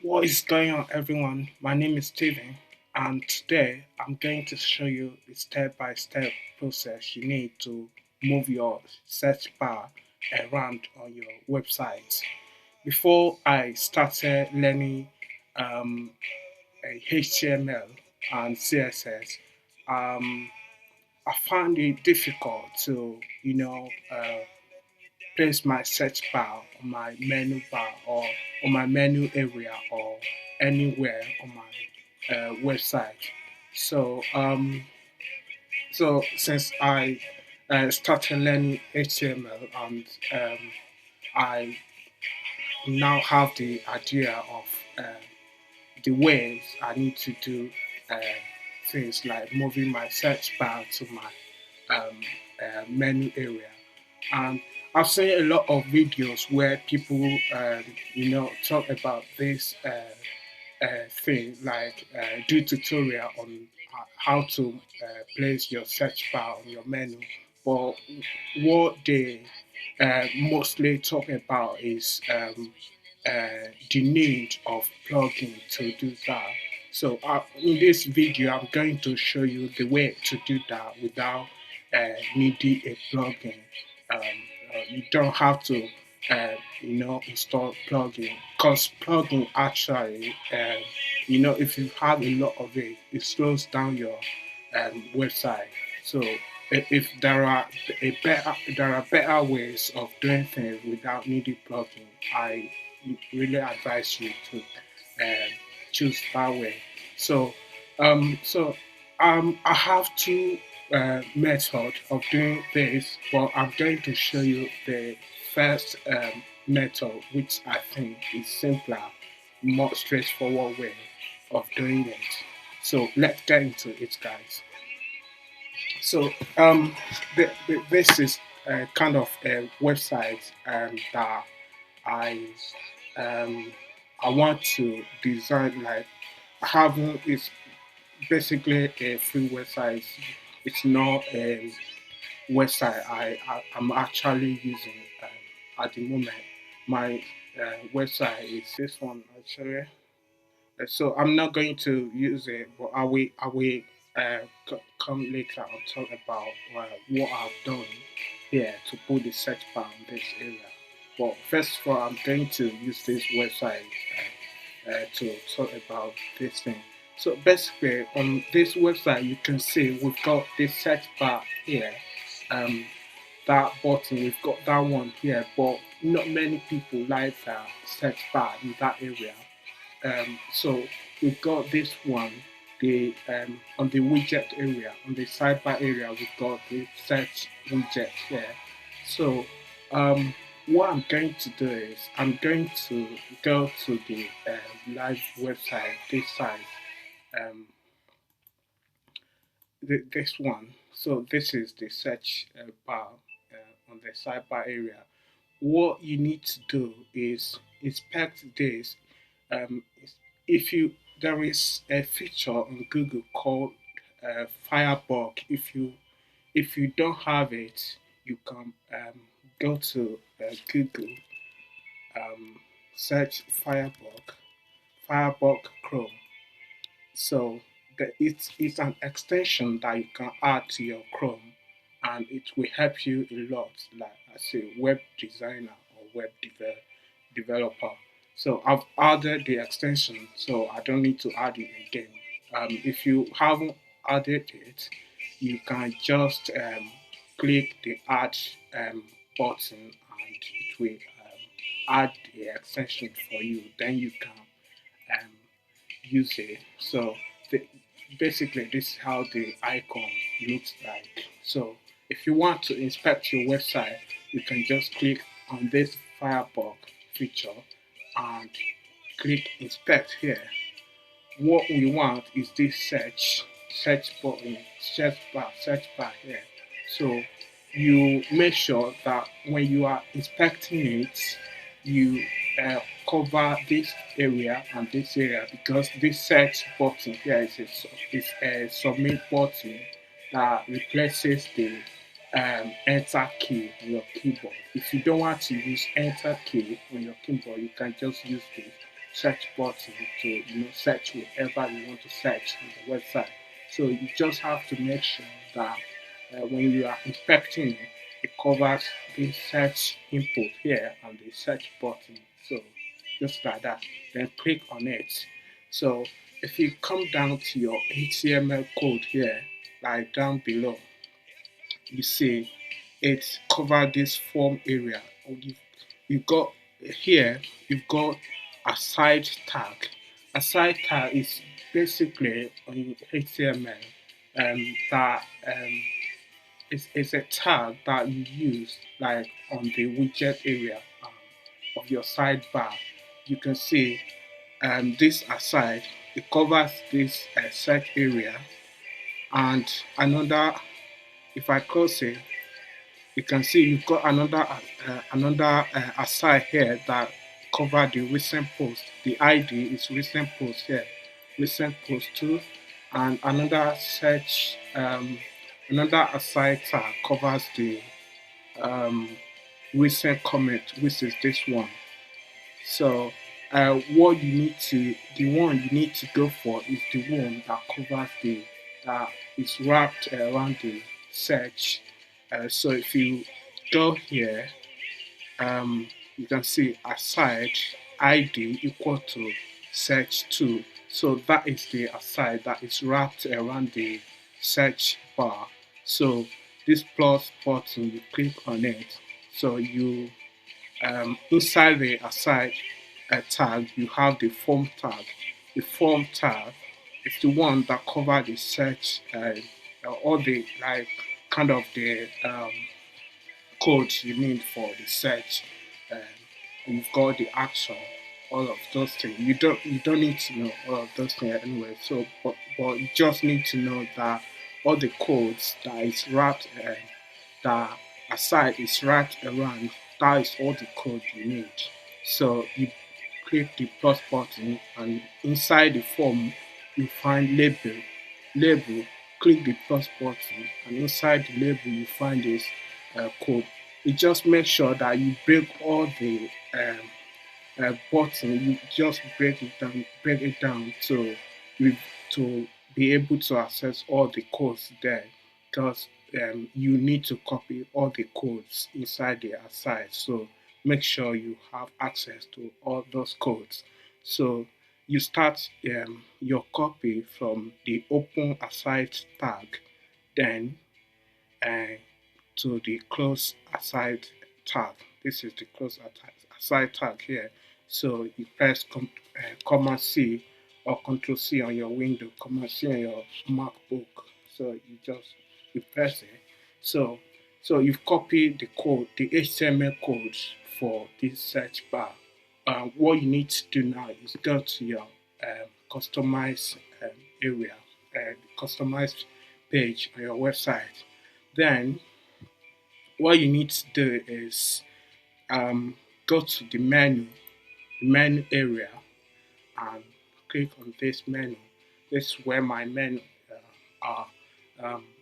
What is going on, everyone? My name is Steven, and today I'm going to show you the step by step process you need to move your search bar around on your website. Before I started learning um, HTML and CSS, um, I found it difficult to, place my search bar on my menu bar or on my menu area or anywhere on my website. So, since I started learning HTML and I now have the idea of the ways I need to do uh, things like moving my search bar to my menu area. And I've seen a lot of videos where people, talk about this thing, like do tutorial on how to place your search bar on your menu. But what they mostly talk about is the need of plugin to do that. So in this video, I'm going to show you the way to do that without needing a plugin. You don't have to, install plugin because plugin actually, if you have a lot of it, it slows down your website. So if there are better ways of doing things without needing plugin, I really advise you to choose that way. So so I have two methods of doing this, but I'm going to show you the first method, which I think is simpler, more straightforward way of doing it. So let's get into it, guys. So this is kind of a website that I um, I want to design. Like having it's basically a free website. It's not a website I'm actually using at the moment. My website is this one actually. So I'm not going to use it, but I will come later and talk about what I've done here to put the search bar in this area. But first of all, I'm going to use this website to talk about this thing. So basically, on this website, you can see we've got this search bar here. Um, that button, we've got that one here, but not many people like that search bar in that area. So we've got this one, the on the widget area, on the sidebar area, we've got the search widget here. So um, what I'm going to do is I'm going to go to the live website, this site, um, this one. So this is the search bar on the sidebar area. What you need to do is inspect this. Um, if you There is a feature on Google called Firebug. If you don't have it, you can go to Google, um, search Firebug Chrome. So it's an extension that you can add to your Chrome, and it will help you a lot, like as a web designer or developer. So I've added the extension, so I don't need to add it again. If you haven't added it, you can just click the add button, and it will add the extension for you. Then you can um, use it. So the, basically, this is how the icon looks like. So if you want to inspect your website, you can just click on this Firebug feature and click inspect here. What we want is this search button, search bar here. So you make sure that when you are inspecting it, you cover this area and this area, because this search button here is a submit button that replaces the enter key on your keyboard. If you don't want to use enter key on your keyboard, you can just use this. search button to search whatever you want to search on the website. So you just have to make sure that when you are inspecting it, it covers the search input here and the search button. So just like that, then click on it. So if you come down to your HTML code here, like down below, you see it covered this form area. You've got here, you've got a side tag. A side tag is basically on HTML that is a tag that you use like on the widget area of your sidebar. You can see this aside, it covers this search area, and another, if I close it, you can see you've got another aside here that cover the recent post. The ID is recent post here, recent post too, and another search, another aside tag covers the um, recent comment, which is this one. So what you need to, the one you need to go for is the one that covers the, that is wrapped around the search. So if you go here, you can see aside ID equal to search 2. So that is the aside that is wrapped around the search bar. So this plus button, you click on it. So you inside the aside tag, you have the form tag. The form tag is the one that covers the search, all the like kind of the code you need for the search. Um, you've got the action, all of those things. You don't need to know all of those things anyway. So, but you just need to know that all the codes that is wrapped, that aside is wrapped around. That is all the code you need. So you click the plus button, and inside the form you find label. Label. Click the plus button, and inside the label you find this code. You just make sure that you break all the button. You just break it down to to be able to access all the codes there, because you need to copy all the codes inside the aside. So make sure you have access to all those codes. So you start your copy from the open aside tag, then uh, to the close aside tag. This is the close aside tag here. So you press Command C or Control C on your window, Command C on your MacBook. So you press it. So you've copied the code, the HTML code for this search bar. What you need to do now is go to your customize area, customized page on your website. Then what you need to do is go to the menu area, and click on this menu. This is where my menu are.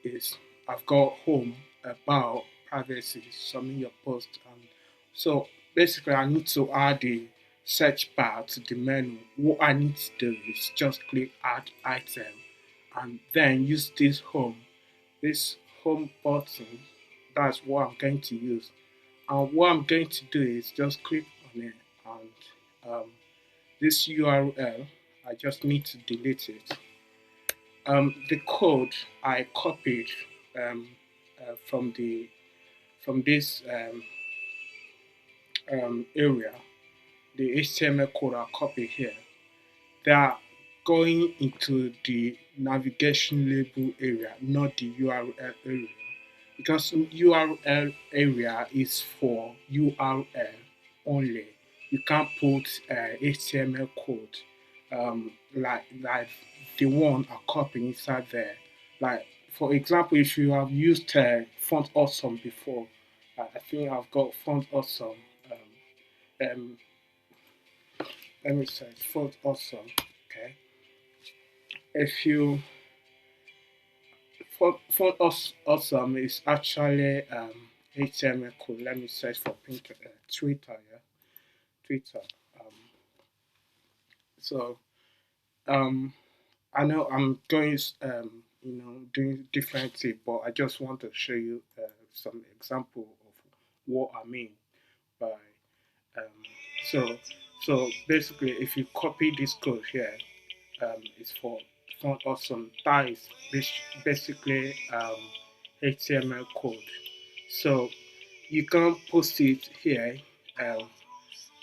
Is I've got home, about, privacy, submit your post, and so basically I need to add the search bar to the menu. What I need to do is just click add item, and then use this home button. That's what I'm going to use. And what I'm going to do is just click on it, and this URL, I just need to delete it. The code I copied um, from this area, the HTML code I copied here, they are going into the navigation label area, not the URL area. Because URL area is for URL only. You can't put HTML code like the one I copied inside there. Like for example, if you have used Font Awesome before, I think I've got Font Awesome. Um, let me search Font Awesome. Okay, if you Awesome is actually HTML code. Let me search for Twitter. Yeah, Twitter. Um, So I know I'm going doing different things, but I just want to show you some example of what I mean by um, so basically if you copy this code here, it's for font awesome. That is basically HTML code. So you can't post it here. Um,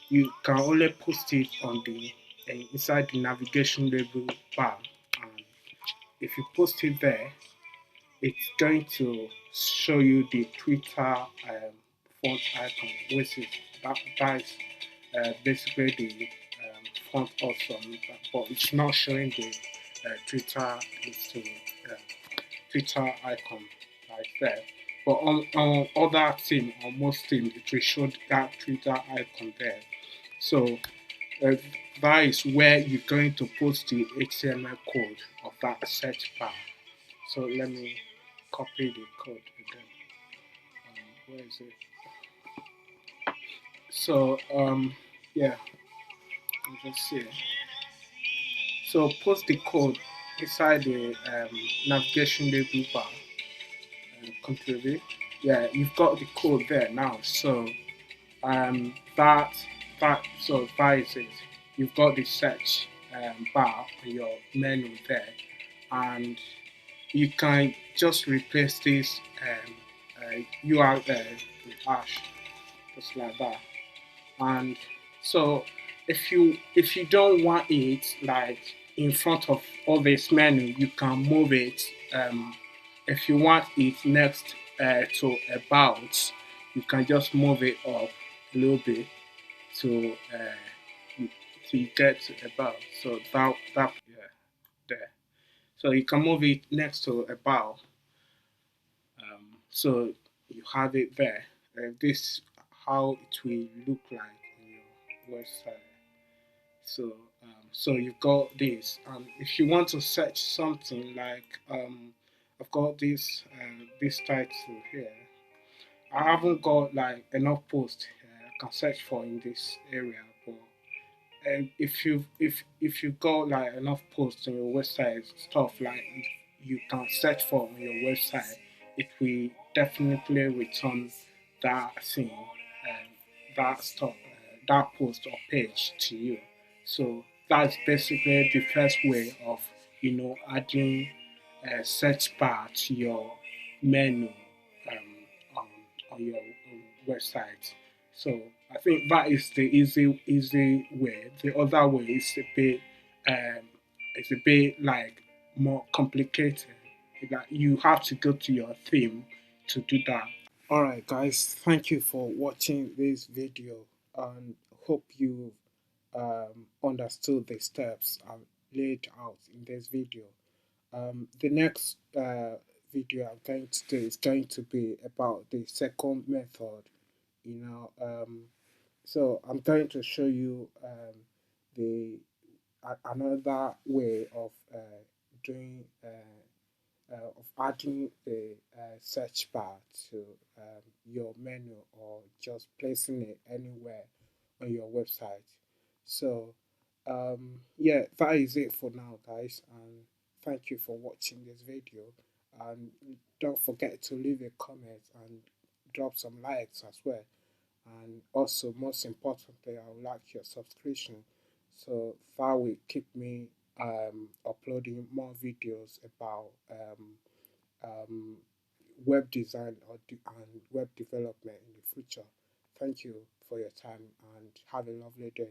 you can only post it on the inside the navigation label bar. And if you post it there, it's going to show you the Twitter font icon, which is that is basically the font awesome, but it's not showing the Twitter Twitter icon like that. But on other thing, on most things, it will show that Twitter icon there. So uh, that is where you're going to post the HTML code of that search bar. So let me copy the code again. Where is it? So yeah, you just see it. So post the code inside the navigation label bar. Control V. Yeah, you've got the code there now. So that is it. You've got the search bar on your menu there, and you can just replace this URL with hash, just like that. And so if you don't want it like in front of all this menu, you can move it. If you want it next to about, you can just move it up a little bit to to get to about. So that yeah, there. So you can move it next to about. So you have it there. This how it will look like on your website. So so you've got this. If you want to search something like I've got this title here. I haven't got like enough posts I can search for in this area, but if you got like enough posts on your website, stuff like you can search for on your website, it will definitely return that thing, that stuff, that post or page to you. So that's basically the first way of adding a search bar to your menu on, on your website. So I think that is the easy way. The other way is um, a bit like more complicated. That you have to go to your theme to do that. All right, guys. Thank you for watching this video, and hope you understood the steps I've laid out in this video. The next video I'm going to do is going to be about the second method. You know, so I'm going to show you the another way of doing of adding the search bar to your menu or just placing it anywhere on your website. So yeah, that is it for now, guys, and thank you for watching this video. And don't forget to leave a comment and drop some likes as well. And also, most importantly, I would like your subscription, so that will keep me uploading more videos about um, web design and web development in the future. Thank you for your time and have a lovely day.